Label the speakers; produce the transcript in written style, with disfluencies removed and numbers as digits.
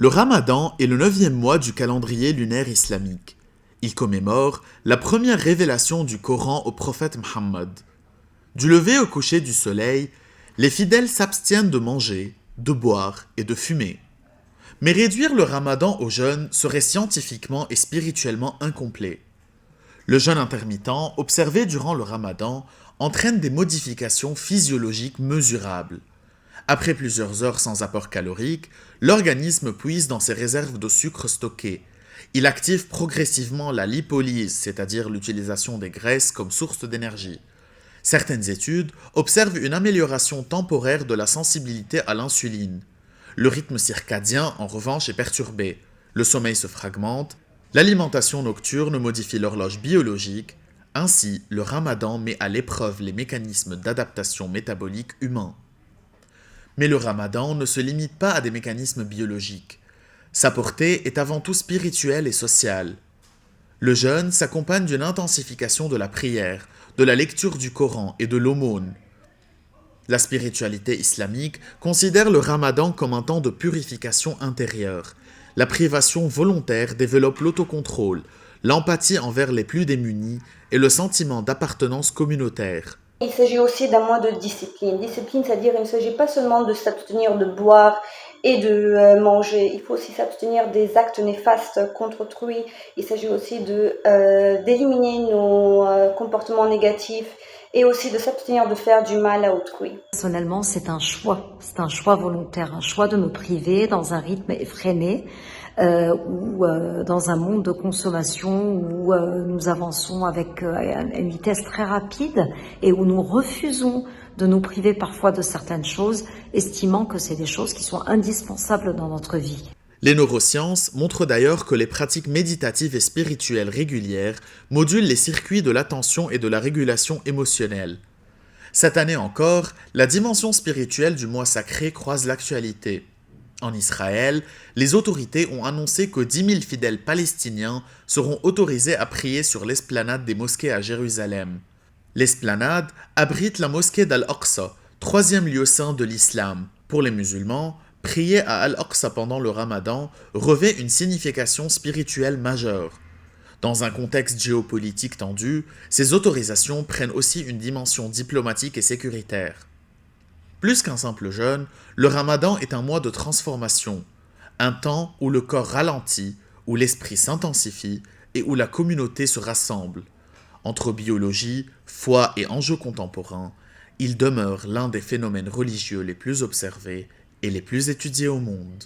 Speaker 1: Le Ramadan est le 9e mois du calendrier lunaire islamique. Il commémore la première révélation du Coran au prophète Muhammad. Du lever au coucher du soleil, les fidèles s'abstiennent de manger, de boire et de fumer. Mais réduire le Ramadan au jeûne serait scientifiquement et spirituellement incomplet. Le jeûne intermittent, observé durant le Ramadan, entraîne des modifications physiologiques mesurables. Après plusieurs heures sans apport calorique, l'organisme puise dans ses réserves de sucre stockées. Il active progressivement la lipolyse, c'est-à-dire l'utilisation des graisses comme source d'énergie. Certaines études observent une amélioration temporaire de la sensibilité à l'insuline. Le rythme circadien, en revanche, est perturbé. Le sommeil se fragmente. L'alimentation nocturne modifie l'horloge biologique. Ainsi, le Ramadan met à l'épreuve les mécanismes d'adaptation métabolique humains. Mais le Ramadan ne se limite pas à des mécanismes biologiques. Sa portée est avant tout spirituelle et sociale. Le jeûne s'accompagne d'une intensification de la prière, de la lecture du Coran et de l'aumône. La spiritualité islamique considère le Ramadan comme un temps de purification intérieure. La privation volontaire développe l'autocontrôle, l'empathie envers les plus démunis et le sentiment d'appartenance communautaire.
Speaker 2: Il s'agit aussi d'un mois de discipline. Discipline, c'est-à-dire qu'il ne s'agit pas seulement de s'abstenir de boire et de manger. Il faut aussi s'abstenir des actes néfastes contre autrui. Il s'agit aussi d'éliminer nos comportements négatifs et aussi de s'abstenir de faire du mal à autrui.
Speaker 3: Personnellement, c'est un choix volontaire, un choix de me priver dans un rythme effréné ou dans un monde de consommation où nous avançons avec une vitesse très rapide et où nous refusons de nous priver parfois de certaines choses, estimant que c'est des choses qui sont indispensables dans notre vie.
Speaker 1: Les neurosciences montrent d'ailleurs que les pratiques méditatives et spirituelles régulières modulent les circuits de l'attention et de la régulation émotionnelle. Cette année encore, la dimension spirituelle du mois sacré croise l'actualité. En Israël, les autorités ont annoncé que 10 000 fidèles palestiniens seront autorisés à prier sur l'esplanade des mosquées à Jérusalem. L'esplanade abrite la mosquée d'Al-Aqsa, troisième lieu saint de l'islam. Pour les musulmans, prier à Al-Aqsa pendant le Ramadan revêt une signification spirituelle majeure. Dans un contexte géopolitique tendu, ces autorisations prennent aussi une dimension diplomatique et sécuritaire. Plus qu'un simple jeûne, le Ramadan est un mois de transformation, un temps où le corps ralentit, où l'esprit s'intensifie et où la communauté se rassemble. Entre biologie, foi et enjeux contemporains, il demeure l'un des phénomènes religieux les plus observés et les plus étudiés au monde.